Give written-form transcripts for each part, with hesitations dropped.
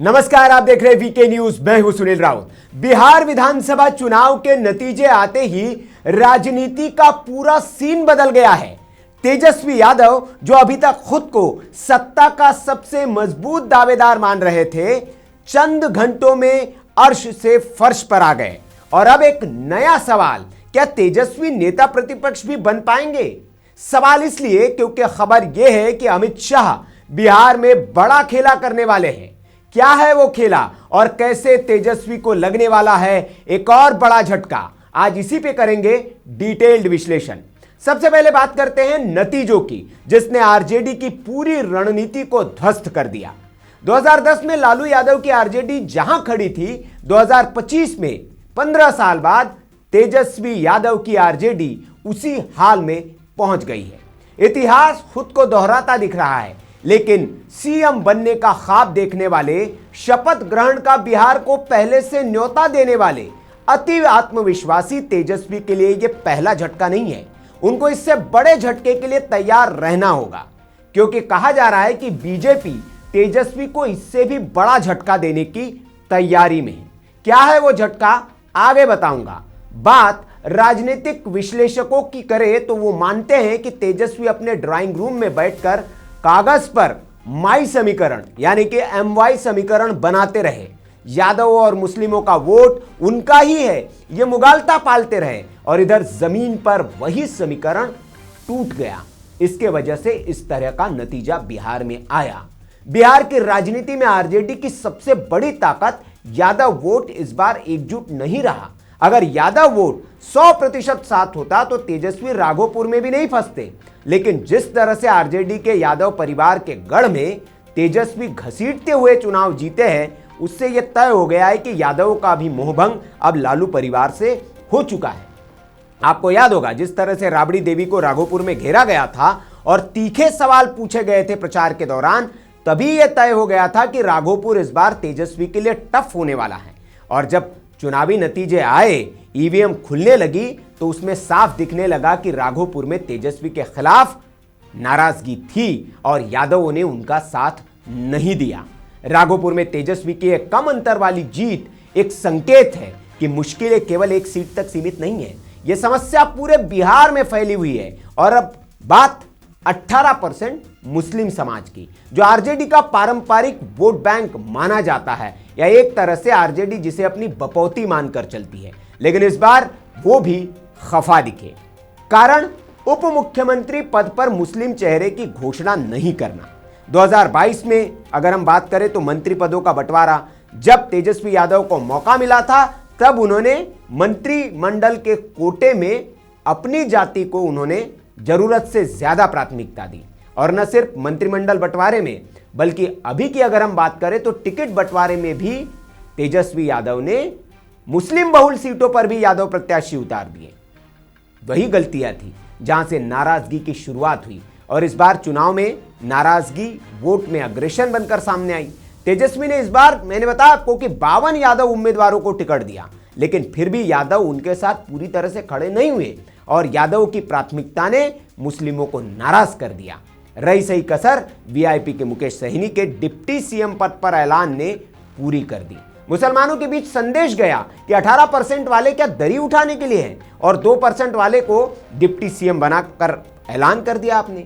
नमस्कार, आप देख रहे हैं वीके न्यूज। मैं हूं सुनील राउत। बिहार विधानसभा चुनाव के नतीजे आते ही राजनीति का पूरा सीन बदल गया है। तेजस्वी यादव, जो अभी तक खुद को सत्ता का सबसे मजबूत दावेदार मान रहे थे, चंद घंटों में अर्श से फर्श पर आ गए। और अब एक नया सवाल, क्या तेजस्वी नेता प्रतिपक्ष भी बन पाएंगे? सवाल इसलिए क्योंकि खबर यह है कि अमित शाह बिहार में बड़ा खेला करने वाले हैं। क्या है वो खेला और कैसे तेजस्वी को लगने वाला है एक और बड़ा झटका? आज इसी पे करेंगे डिटेल्ड विश्लेषण। सबसे पहले बात करते हैं नतीजों की, जिसने आरजेडी की पूरी रणनीति को ध्वस्त कर दिया। 2010 में लालू यादव की आरजेडी जहां खड़ी थी, 2025 में 15 साल बाद तेजस्वी यादव की आरजेडी उसी हाल में पहुंच गई है। इतिहास खुद को दोहराता दिख रहा है, लेकिन सीएम बनने का ख्वाब देखने वाले, शपथ ग्रहण का बिहार को पहले से न्योता देने वाले अति आत्मविश्वासी तेजस्वी के लिए यह पहला झटका नहीं है। उनको इससे बड़े झटके के लिए तैयार रहना होगा, क्योंकि कहा जा रहा है कि बीजेपी तेजस्वी को इससे भी बड़ा झटका देने की तैयारी में है। क्या है वो झटका, आगे बताऊंगा। बात राजनीतिक विश्लेषकों की करें तो वो मानते हैं कि तेजस्वी अपने ड्राइंग रूम में बैठकर कागज पर माई समीकरण यानी कि MY समीकरण बनाते रहे। यादव और मुस्लिमों का वोट उनका ही है, ये मुगालता पालते रहे, और इधर जमीन पर वही समीकरण टूट गया। इसके वजह से इस तरह का नतीजा बिहार में आया। बिहार की राजनीति में आरजेडी की सबसे बड़ी ताकत यादव वोट इस बार एकजुट नहीं रहा। अगर यादव वोट 100% साथ होता तो तेजस्वी राघोपुर में भी नहीं फंसते, लेकिन जिस तरह से आरजेडी के यादव परिवार के गढ़ में तेजस्वी घसीटते हुए चुनाव जीते हैं, उससे यह तय हो गया है कि यादवों का भी मोहभंग अब लालू परिवार से हो चुका है। आपको याद होगा, जिस तरह से राबड़ी देवी को राघोपुर में घेरा गया था और तीखे सवाल पूछे गए थे प्रचार के दौरान, तभी यह तय हो गया था कि राघोपुर इस बार तेजस्वी के लिए टफ होने वाला है। और जब चुनावी नतीजे आए, ईवीएम खुलने लगी, तो उसमें साफ दिखने लगा कि राघोपुर में तेजस्वी के खिलाफ नाराजगी थी और यादवों ने उनका साथ नहीं दिया। राघोपुर में तेजस्वी की एक कम अंतर वाली जीत एक संकेत है कि मुश्किलें केवल एक सीट तक सीमित नहीं है, यह समस्या पूरे बिहार में फैली हुई है। और अब बात 18% मुस्लिम समाज की, जो आरजेडी का पारंपरिक वोट बैंक माना जाता है, या एक तरह से आरजेडी जिसे अपनी बपौती मानकर चलती है, लेकिन इस बार वो भी खफा दिखे। कारण, उप मुख्यमंत्री पद पर मुस्लिम चेहरे की घोषणा नहीं करना। 2022 में अगर हम बात करें तो मंत्री पदों का बंटवारा जब तेजस्वी यादव को मौका मिला था, तब उन्होंने मंत्रिमंडल के कोटे में अपनी जाति को उन्होंने जरूरत से ज्यादा प्राथमिकता दी। और न सिर्फ मंत्रिमंडल बंटवारे में, बल्कि अभी की अगर हम बात करें तो टिकट बंटवारे में भी तेजस्वी यादव ने मुस्लिम बहुल सीटों पर भी यादव प्रत्याशी उतार दिए। वही गलतियां थी जहां से नाराजगी की शुरुआत हुई, और इस बार चुनाव में नाराजगी वोट में अग्रेशन बनकर सामने आई। तेजस्वी ने इस बार, मैंने बताया आपको कि 52 यादव उम्मीदवारों को टिकट दिया, लेकिन फिर भी यादव उनके साथ पूरी तरह से खड़े नहीं हुए, और यादव की प्राथमिकता ने मुस्लिमों को नाराज कर दिया। रही सही कसर वीआईपी के मुकेश सहनी के डिप्टी सीएम पद पर ऐलान ने पूरी कर दी। मुसलमानों के बीच संदेश गया कि 18% वाले क्या दरी उठाने के लिए हैं, और 2% वाले को डिप्टी सीएम बनाकर ऐलान कर दिया आपने।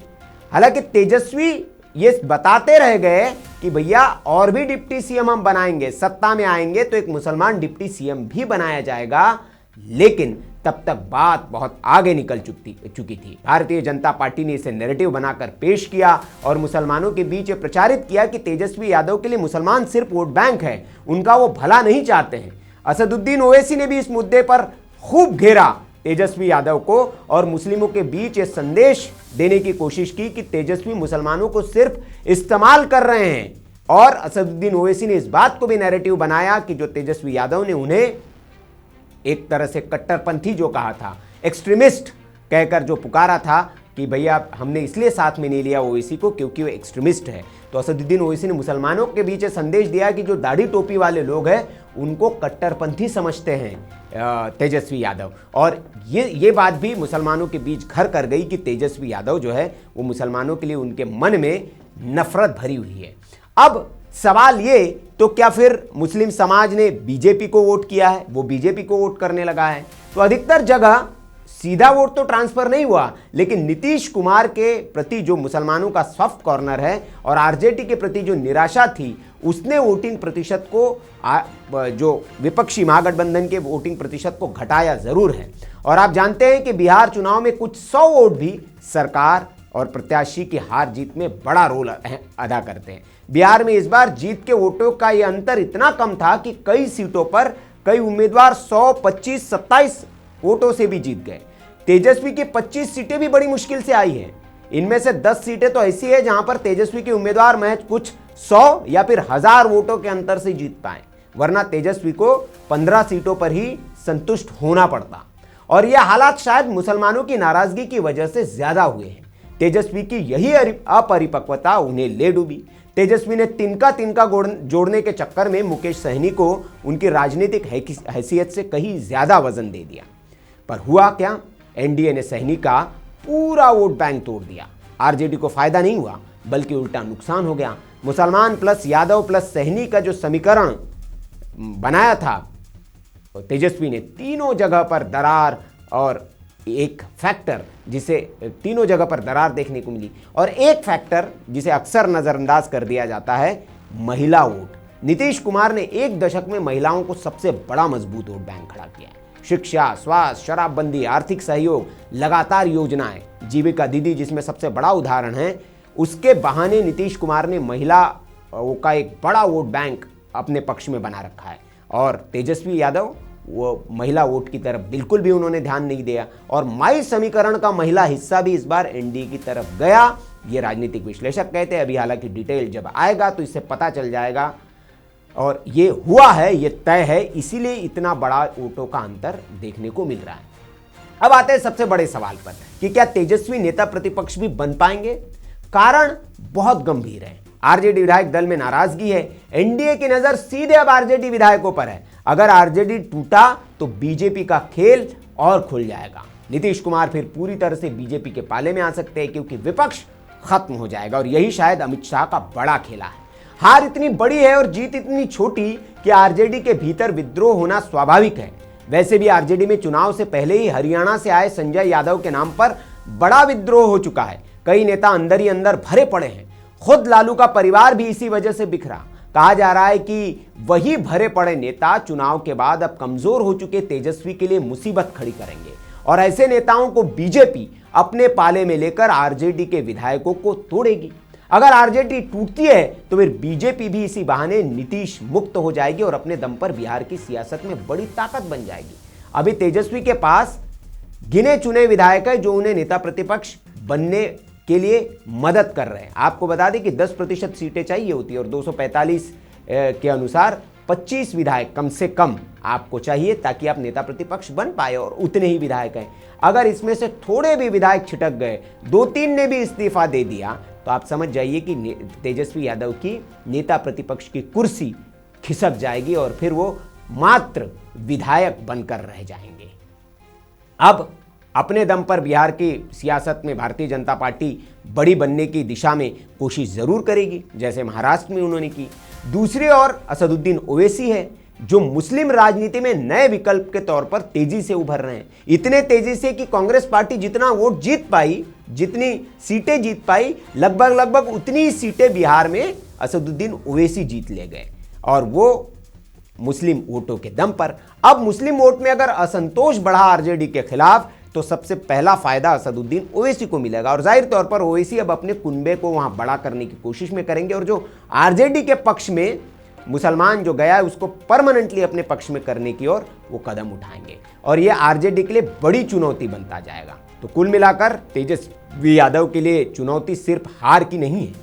हालांकि तेजस्वी ये बताते रह गए कि भैया और भी डिप्टी सीएम हम बनाएंगे, सत्ता में आएंगे तो एक मुसलमान डिप्टी सीएम भी बनाया जाएगा, लेकिन तब तक बात बहुत आगे निकल चुकी थी। भारतीय जनता पार्टी ने इसे नैरेटिव बनाकर पेश किया और मुसलमानों के बीच प्रचारित किया कि तेजस्वी यादव के लिए मुसलमान सिर्फ वोट बैंक है, उनका वो भला नहीं चाहते हैं। असदुद्दीन ओवैसी ने भी इस मुद्दे पर खूब घेरा तेजस्वी यादव को और मुस्लिमों के बीच ये संदेश देने की कोशिश की कि तेजस्वी मुसलमानों को सिर्फ इस्तेमाल कर रहे हैं। और असदुद्दीन ओवैसी ने इस बात को भी नैरेटिव बनाया कि जो तेजस्वी यादव ने उन्हें एक तरह से कट्टरपंथी जो कहा था, एक्सट्रीमिस्ट कहकर जो पुकारा था कि भैया हमने इसलिए साथ में नहीं लिया ओवैसी को क्योंकि वो एक्सट्रीमिस्ट है, तो असदुद्दीन ओवैसी ने मुसलमानों के बीच संदेश दिया कि जो दाढ़ी टोपी वाले लोग हैं उनको कट्टरपंथी समझते हैं तेजस्वी यादव। और ये बात भी मुसलमानों के बीच घर कर गई कि तेजस्वी यादव जो है वो मुसलमानों के लिए उनके मन में नफरत भरी हुई है। अब सवाल ये, तो क्या फिर मुस्लिम समाज ने बीजेपी को वोट किया है, वो बीजेपी को वोट करने लगा है? तो अधिकतर जगह सीधा वोट तो ट्रांसफर नहीं हुआ, लेकिन नीतीश कुमार के प्रति जो मुसलमानों का सॉफ्ट कॉर्नर है और आरजेडी के प्रति जो निराशा थी, उसने वोटिंग प्रतिशत को जो विपक्षी महागठबंधन के वोटिंग प्रतिशत को घटाया जरूर है। और आप जानते हैं कि बिहार चुनाव में कुछ 100 वोट भी सरकार और प्रत्याशी की हार जीत में बड़ा रोल अदा करते हैं। बिहार में इस बार जीत के वोटों का यह अंतर इतना कम था कि कई सीटों पर कई उम्मीदवार 100, 25, 27 वोटों से भी जीत गए। तेजस्वी की 25 सीटें भी बड़ी मुश्किल से आई हैं। इनमें से 10 सीटें तो ऐसी है जहां पर तेजस्वी के उम्मीदवार महज कुछ 100 या फिर 1000 वोटों के अंतर से जीत पाए, वरना तेजस्वी को 15 सीटों पर ही संतुष्ट होना पड़ता। और यह हालात शायद मुसलमानों की नाराजगी की वजह से ज्यादा हुए हैं। तेजस्वी की यही अपरिपक्वता उन्हें ले डूबी। तेजस्वी ने तिनका तिनका जोड़ने के चक्कर में मुकेश सहनी को उनकी राजनीतिक हैसियत से कहीं ज्यादा वजन दे दिया। पर हुआ क्या? एनडीए ने सहनी का पूरा वोट बैंक तोड़ दिया। आरजेडी को फायदा नहीं हुआ, बल्कि उल्टा नुकसान हो गया। मुसलमान प्लस यादव प्लस सहनी का जो समीकरण बनाया था, तेजस्वी ने तीनों जगह पर दरार और एक फैक्टर जिसे तीनों जगह पर दरार देखने को मिली, और एक फैक्टर जिसे अक्सर नजरअंदाज कर दिया जाता है, महिला वोट। नीतीश कुमार ने एक दशक में महिलाओं को सबसे बड़ा मजबूत वोट बैंक खड़ा किया है। शिक्षा, स्वास्थ्य, शराबबंदी, आर्थिक सहयोग, लगातार योजनाएं, जीविका दीदी जिसमें सबसे बड़ा उदाहरण है, उसके बहाने नीतीश कुमार ने महिला का एक बड़ा वोट बैंक अपने पक्ष में बना रखा है। और तेजस्वी यादव वो महिला वोट की तरफ बिल्कुल भी उन्होंने ध्यान नहीं दिया, और माई समीकरण का महिला हिस्सा भी इस बार एनडीए की तरफ गया, ये राजनीतिक विश्लेषक कहते हैं। अभी हालांकि डिटेल जब आएगा तो इससे पता चल जाएगा, और ये हुआ है, ये तय है, इसीलिए इतना बड़ा वोटों का अंतर देखने को मिल रहा है। अब आते हैं सबसे बड़े सवाल पर कि क्या तेजस्वी नेता प्रतिपक्ष भी बन पाएंगे? कारण बहुत गंभीर है। आरजेडी विधायक दल में नाराजगी है। एनडीए की नजर सीधे अब आरजेडी विधायकों पर है। अगर आरजेडी टूटा तो बीजेपी का खेल और खुल जाएगा। नीतीश कुमार फिर पूरी तरह से बीजेपी के पाले में आ सकते हैं, क्योंकि विपक्ष खत्म हो जाएगा। और यही शायद अमित शाह का बड़ा खेला है। हार इतनी बड़ी है और जीत इतनी छोटी कि आरजेडी के भीतर विद्रोह होना स्वाभाविक है। वैसे भी आरजेडी में चुनाव से पहले ही हरियाणा से आए संजय यादव के नाम पर बड़ा विद्रोह हो चुका है। कई नेता अंदर ही अंदर भरे पड़े हैं। खुद लालू का परिवार भी इसी वजह से बिखरा। कहा जा रहा है कि वही भरे पड़े नेता चुनाव के बाद अब कमजोर हो चुके तेजस्वी के लिए मुसीबत खड़ी करेंगे, और ऐसे नेताओं को बीजेपी अपने पाले में लेकर आरजेडी के विधायकों को तोड़ेगी। अगर आरजेडी टूटती है तो फिर बीजेपी भी इसी बहाने नीतीश मुक्त हो जाएगी और अपने दम पर बिहार की सियासत में बड़ी ताकत बन जाएगी। अभी तेजस्वी के पास गिने चुने विधायक है जो उन्हें नेता प्रतिपक्ष बनने के लिए मदद कर रहे हैं। आपको बता दें कि 10% सीटें चाहिए होती है और 245 के अनुसार 25 विधायक कम से कम आपको चाहिए ताकि आप नेता प्रतिपक्ष बन पाए, और उतने ही विधायक हैं। अगर इसमें से थोड़े भी विधायक छिटक गए, 2-3 ने भी इस्तीफा दे दिया, तो आप समझ जाइए कि तेजस्वी यादव की नेता प्रतिपक्ष की कुर्सी खिसक जाएगी और फिर वो मात्र विधायक बनकर रह जाएंगे। अब अपने दम पर बिहार की सियासत में भारतीय जनता पार्टी बड़ी बनने की दिशा में कोशिश जरूर करेगी, जैसे महाराष्ट्र में उन्होंने की। दूसरी ओर असदुद्दीन ओवैसी है जो मुस्लिम राजनीति में नए विकल्प के तौर पर तेजी से उभर रहे हैं। इतने तेजी से कि कांग्रेस पार्टी जितना वोट जीत पाई, जितनी सीटें जीत पाई, लगभग उतनी ही सीटें बिहार में असदुद्दीन ओवैसी जीत ले गए, और वो मुस्लिम वोटों के दम पर। अब मुस्लिम वोट में अगर असंतोष बढ़ा आरजेडी के खिलाफ, तो सबसे पहला फायदा असदुद्दीन ओवैसी को मिलेगा, और जाहिर तौर पर ओवैसी अब अपने कुनबे को वहां बड़ा करने की कोशिश में करेंगे, और जो आरजेडी के पक्ष में मुसलमान जो गया है उसको परमानेंटली अपने पक्ष में करने की ओर वो कदम उठाएंगे, और ये आरजेडी के लिए बड़ी चुनौती बनता जाएगा। तो कुल मिलाकर तेजस्वी यादव के लिए चुनौती सिर्फ हार की नहीं है,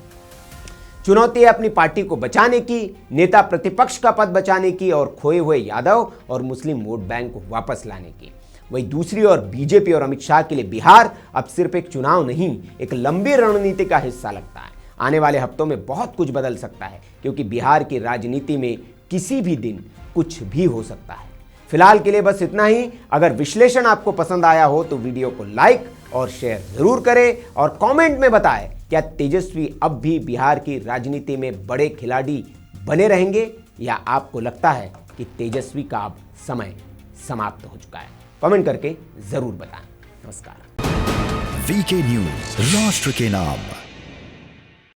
चुनौती है अपनी पार्टी को बचाने की, नेता प्रतिपक्ष का पद बचाने की, और खोए हुए यादव और मुस्लिम वोट बैंक को वापस लाने की। वही दूसरी ओर बीजेपी और अमित शाह के लिए बिहार अब सिर्फ एक चुनाव नहीं, एक लंबी रणनीति का हिस्सा लगता है। आने वाले हफ्तों में बहुत कुछ बदल सकता है, क्योंकि बिहार की राजनीति में किसी भी दिन कुछ भी हो सकता है। फिलहाल के लिए बस इतना ही। अगर विश्लेषण आपको पसंद आया हो तो वीडियो को लाइक और शेयर जरूर करें, और कमेंट में बताएं क्या तेजस्वी अब भी बिहार की राजनीति में बड़े खिलाड़ी बने रहेंगे या आपको लगता है कि तेजस्वी का अब समय समाप्त हो चुका है? कमेंट करके जरूर बताएं। नमस्कार। वीके न्यूज, राष्ट्र के नाम।